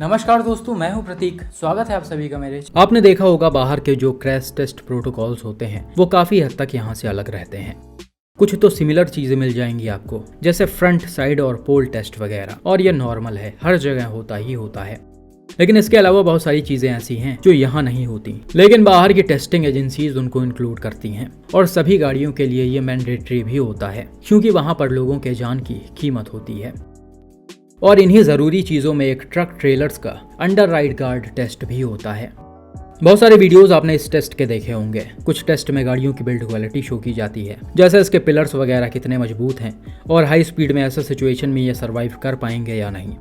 नमस्कार दोस्तों, मैं हूं प्रतीक। स्वागत है आप सभी का मेरे। आपने देखा होगा बाहर के जो क्रैश टेस्ट प्रोटोकॉल्स होते हैं वो काफी हद तक यहाँ से अलग रहते हैं। कुछ तो सिमिलर चीजें मिल जाएंगी आपको, जैसे फ्रंट, साइड और पोल टेस्ट वगैरह, और ये नॉर्मल है, हर जगह होता ही होता है। लेकिन इसके अलावा बहुत सारी चीजें ऐसी हैं जो यहाँ नहीं होती, लेकिन बाहर की टेस्टिंग एजेंसीज उनको इंक्लूड करती हैं। और सभी गाड़ियों के लिए ये मैंडेटरी भी होता है, क्योंकि वहाँ पर लोगों के जान की कीमत होती है। और इन्हीं ज़रूरी चीज़ों में एक ट्रक ट्रेलर्स का अंडर राइड गार्ड टेस्ट भी होता है। बहुत सारे वीडियोस आपने इस टेस्ट के देखे होंगे। कुछ टेस्ट में गाड़ियों की बिल्ड क्वालिटी शो की जाती है, जैसे इसके पिलर्स वगैरह कितने मजबूत हैं और हाई स्पीड में ऐसे सिचुएशन में ये सर्वाइव कर पाएंगे या नहीं।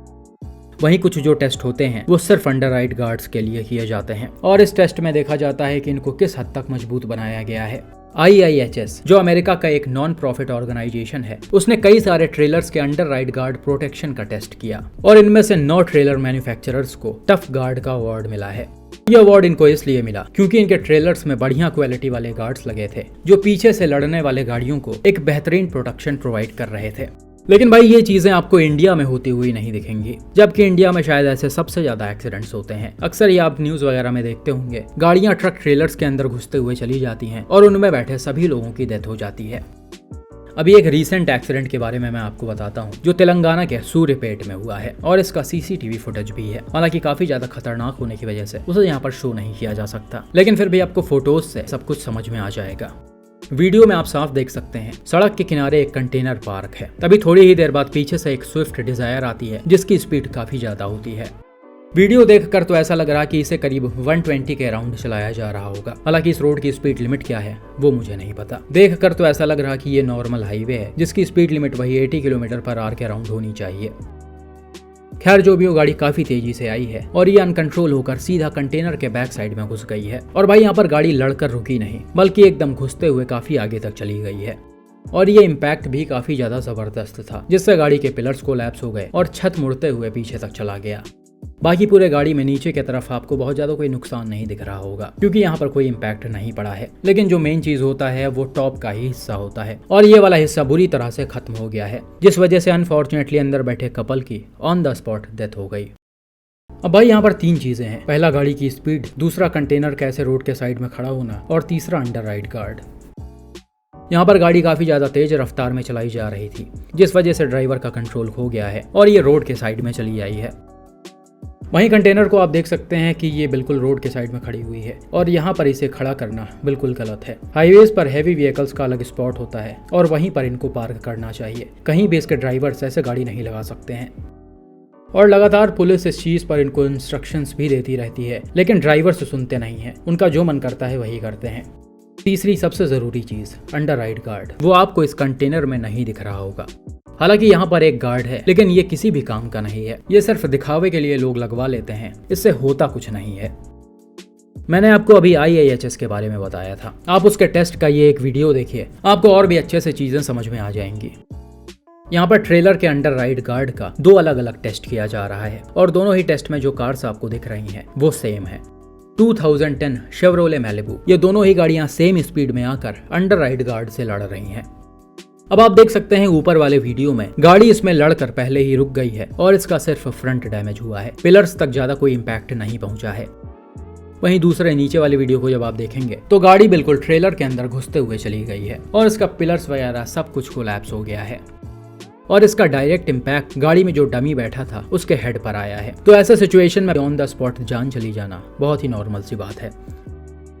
वहीं कुछ जो टेस्ट होते हैं वो सिर्फ अंडर राइड गार्ड्स के लिए किए जाते हैं, और इस टेस्ट में देखा जाता है कि इनको किस हद तक मजबूत बनाया गया है। IIHS, जो अमेरिका का एक नॉन प्रॉफिट ऑर्गेनाइजेशन है, उसने कई सारे ट्रेलर्स के अंडर राइड गार्ड प्रोटेक्शन का टेस्ट किया, और इनमें से 9 ट्रेलर मैन्युफैक्चरर्स को टफ गार्ड का अवार्ड मिला है। ये अवार्ड इनको इसलिए मिला क्योंकि इनके ट्रेलर्स में बढ़िया क्वालिटी वाले गार्ड्स लगे थे, जो पीछे से लड़ने वाले गाड़ियों को एक बेहतरीन प्रोटेक्शन प्रोवाइड कर रहे थे। लेकिन भाई ये चीजें आपको इंडिया में होती हुई नहीं दिखेंगी, जबकि इंडिया में शायद ऐसे सबसे ज्यादा एक्सीडेंट्स होते हैं। अक्सर ये आप न्यूज वगैरह में देखते होंगे, गाड़ियां ट्रक ट्रेलर्स के अंदर घुसते हुए चली जाती हैं और उनमें बैठे सभी लोगों की डेथ हो जाती है। अभी एक रीसेंट एक्सीडेंट के बारे में मैं आपको बताता हूँ, जो तेलंगाना के सूर्यपेट में हुआ है, और इसका CCTV फुटेज भी है। हालांकि काफी ज्यादा खतरनाक होने की वजह से उसे यहाँ पर शो नहीं किया जा सकता, लेकिन फिर भी आपको फोटोज से सब कुछ समझ में आ जाएगा। वीडियो में आप साफ देख सकते हैं, सड़क के किनारे एक कंटेनर पार्क है। तभी थोड़ी ही देर बाद पीछे से एक स्विफ्ट डिजायर आती है, जिसकी स्पीड काफी ज्यादा होती है। वीडियो देखकर तो ऐसा लग रहा कि इसे करीब 120 के अराउंड चलाया जा रहा होगा। हालांकि इस रोड की स्पीड लिमिट क्या है वो मुझे नहीं पता। देखकर तो ऐसा लग रहा कि ये नॉर्मल हाईवे है, जिसकी स्पीड लिमिट वही 80 किलोमीटर/आवर के अराउंड होनी चाहिए। खैर, जो भी वो गाड़ी काफी तेजी से आई है और ये अनकंट्रोल होकर सीधा कंटेनर के बैक साइड में घुस गई है। और भाई यहाँ पर गाड़ी लड़कर रुकी नहीं, बल्कि एकदम घुसते हुए काफी आगे तक चली गई है। और ये इम्पैक्ट भी काफी ज्यादा जबरदस्त था, जिससे गाड़ी के पिलर्स कोलैप्स हो गए और छत मुड़ते हुए पीछे तक चला गया। बाकी पूरे गाड़ी में नीचे की तरफ आपको बहुत ज्यादा कोई नुकसान नहीं दिख रहा होगा, क्योंकि यहाँ पर कोई इम्पैक्ट नहीं पड़ा है। लेकिन जो मेन चीज होता है वो टॉप का ही हिस्सा होता है, और ये वाला हिस्सा बुरी तरह से खत्म हो गया है, जिस वजह से अनफॉर्चुनेटली अंदर बैठे कपल की ऑन द स्पॉट डेथ हो गई। अब भाई यहाँ पर 3 चीजें हैं। पहला, गाड़ी की स्पीड, दूसरा, कंटेनर कैसे रोड के साइड में खड़ा होना, और तीसरा, अंडर राइड गार्ड। यहाँ पर गाड़ी काफी ज्यादा तेज रफ्तार में चलाई जा रही थी, जिस वजह से ड्राइवर का कंट्रोल खो गया है और ये रोड के साइड में चली आई है। वहीं कंटेनर को आप देख सकते हैं कि ये बिल्कुल रोड के साइड में खड़ी हुई है, और यहाँ पर इसे खड़ा करना बिल्कुल गलत है। हाईवेज पर हैवी व्हीकल्स का अलग स्पॉट होता है, और वहीं पर इनको पार्क करना चाहिए। कहीं भी इसके ड्राइवर्स ऐसे गाड़ी नहीं लगा सकते हैं। और लगातार पुलिस इस चीज पर इनको इंस्ट्रक्शंस भी देती रहती है, लेकिन ड्राइवर्स सुनते नहीं हैं। उनका जो मन करता है वही करते हैं। तीसरी सबसे जरूरी चीज, अंडर राइड गार्ड, वो आपको इस कंटेनर में नहीं दिख रहा होगा। हालांकि यहाँ पर एक गार्ड है, लेकिन ये किसी भी काम का नहीं है। ये सिर्फ दिखावे के लिए लोग लगवा लेते हैं, इससे होता कुछ नहीं है। मैंने आपको अभी IIHS के बारे में बताया था, आप उसके टेस्ट का ये एक वीडियो देखिए, आपको और भी अच्छे से चीजें समझ में आ जाएंगी। यहाँ पर ट्रेलर के अंडर राइड गार्ड का 2 अलग अलग टेस्ट किया जा रहा है, और दोनों ही टेस्ट में जो कार्स आपको दिख रही हैं वो सेम है। 2010 शेवरोले मैलिबू, ये दोनों ही गाड़ियां सेम स्पीड में आकर अंडर राइड गार्ड से लड़ रही हैं। अब आप देख सकते हैं ऊपर वाले वीडियो में गाड़ी इसमें लड़कर पहले ही रुक गई है, और इसका सिर्फ फ्रंट डैमेज हुआ है, पिलर्स तक ज्यादा कोई इम्पैक्ट नहीं पहुंचा है। वहीं दूसरे नीचे वाले वीडियो को जब आप देखेंगे तो गाड़ी बिल्कुल ट्रेलर के अंदर घुसते हुए चली गई है, और इसका पिलर्स वगैरह सब कुछ कोलैप्स हो गया है, और इसका डायरेक्ट इम्पैक्ट गाड़ी में जो डमी बैठा था उसके हेड पर आया है। तो ऐसे सिचुएशन में ऑन द स्पॉट जान चली जाना बहुत ही नॉर्मल सी बात है।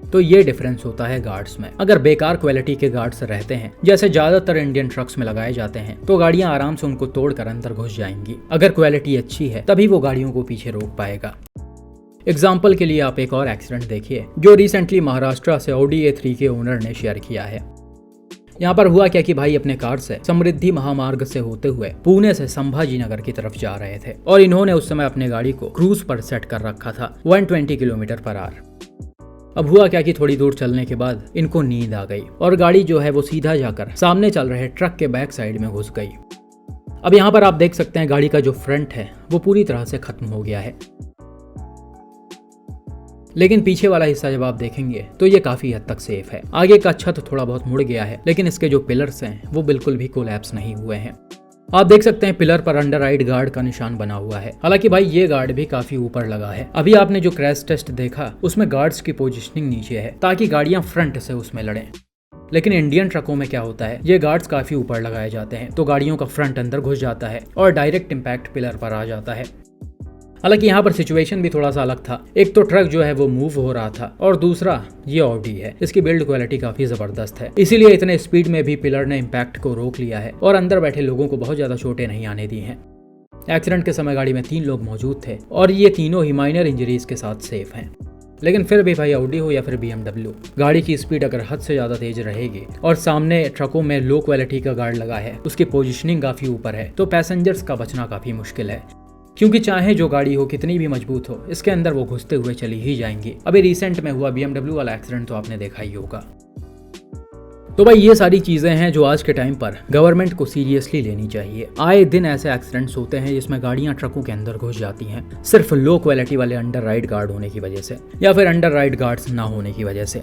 तो ये डिफरेंस होता है गार्ड्स में। अगर बेकार क्वालिटी के गार्ड्स रहते हैं, जैसे ज्यादातर इंडियन ट्रक्स में लगाए जाते हैं, तो गाड़ियां आराम से उनको तोड़कर अंदर घुस जाएंगी। अगर क्वालिटी अच्छी है तभी वो गाड़ियों को पीछे रोक पाएगा। एग्जाम्पल के लिए आप एक और एक्सीडेंट देखिए, जो रिसेंटली महाराष्ट्र से Audi A3 के ओनर ने शेयर किया है। यहाँ पर हुआ क्या कि भाई अपने कार से समृद्धि महामार्ग से होते हुए पुणे से संभाजी नगर की तरफ जा रहे थे, और इन्होंने उस समय अपने गाड़ी को क्रूज पर सेट कर रखा था 120 किलोमीटर/आवर। अब हुआ क्या कि थोड़ी दूर चलने के बाद इनको नींद आ गई, और गाड़ी जो है वो सीधा जाकर सामने चल रहे ट्रक के बैक साइड में घुस गई। अब यहाँ पर आप देख सकते हैं गाड़ी का जो फ्रंट है वो पूरी तरह से खत्म हो गया है, लेकिन पीछे वाला हिस्सा जब आप देखेंगे तो ये काफी हद तक सेफ है। आगे का छत थोड़ा बहुत मुड़ गया है, लेकिन इसके जो पिलर्स हैं वो बिल्कुल भी कोलैप्स नहीं हुए हैं। आप देख सकते हैं पिलर पर अंडर राइड गार्ड का निशान बना हुआ है। हालांकि भाई ये गार्ड भी काफी ऊपर लगा है। अभी आपने जो क्रैश टेस्ट देखा उसमें गार्ड्स की पोजीशनिंग नीचे है ताकि गाड़ियां फ्रंट से उसमें लड़ें। लेकिन इंडियन ट्रकों में क्या होता है, ये गार्ड्स काफी ऊपर लगाए जाते हैं तो गाड़ियों का फ्रंट अंदर घुस जाता है और डायरेक्ट इम्पैक्ट पिलर पर आ जाता है। हालांकि यहाँ पर सिचुएशन भी थोड़ा सा अलग था। एक तो ट्रक जो है वो मूव हो रहा था और दूसरा ये ऑडी है, इसकी बिल्ड क्वालिटी काफी जबरदस्त है, इसीलिए इतने स्पीड में भी पिलर ने इम्पैक्ट को रोक लिया है और अंदर बैठे लोगों को बहुत ज्यादा चोटें नहीं आने दी हैं। एक्सीडेंट के समय गाड़ी में 3 लोग मौजूद थे और ये तीनों ही माइनर इंजरीज के साथ सेफ हैं। लेकिन फिर भी भाई ऑडी हो या फिर BMW, गाड़ी की स्पीड अगर हद से ज़्यादा तेज रहेगी और सामने ट्रकों में लो क्वालिटी का गार्ड लगा है, उसकी पोजीशनिंग काफ़ी ऊपर है, तो पैसेंजर्स का बचना काफ़ी मुश्किल है। क्योंकि चाहे जो गाड़ी हो कितनी भी मजबूत हो, इसके अंदर वो घुसते हुए चली ही जाएंगी। अभी रिसेंट में हुआ BMW वाला एक्सीडेंट तो आपने देखा ही होगा। तो भाई ये सारी चीज़ें हैं जो आज के टाइम पर गवर्नमेंट को सीरियसली लेनी चाहिए। आए दिन ऐसे एक्सीडेंट्स होते हैं जिसमें गाड़ियां ट्रकों के अंदर घुस जाती हैं, सिर्फ लो क्वालिटी वाले अंडर राइड गार्ड होने की वजह से या फिर अंडर राइड गार्ड्स ना होने की वजह से।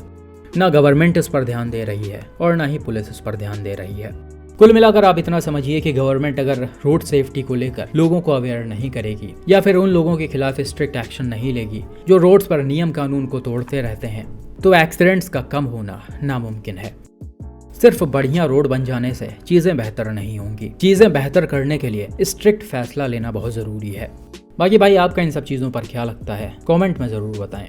ना गवर्नमेंट इस पर ध्यान दे रही है और ना ही पुलिस इस पर ध्यान दे रही है। कुल मिलाकर आप इतना समझिए कि गवर्नमेंट अगर रोड सेफ्टी को लेकर लोगों को अवेयर नहीं करेगी या फिर उन लोगों के खिलाफ स्ट्रिक्ट एक्शन नहीं लेगी जो रोड्स पर नियम कानून को तोड़ते रहते हैं, तो एक्सीडेंट्स का कम होना नामुमकिन है। सिर्फ बढ़िया रोड बन जाने से चीजें बेहतर नहीं होंगी। चीजें बेहतर करने के लिए स्ट्रिक्ट फैसला लेना बहुत जरूरी है। बाकी भाई आपका इन सब चीजों पर क्या लगता है, कमेंट में जरूर बताएं।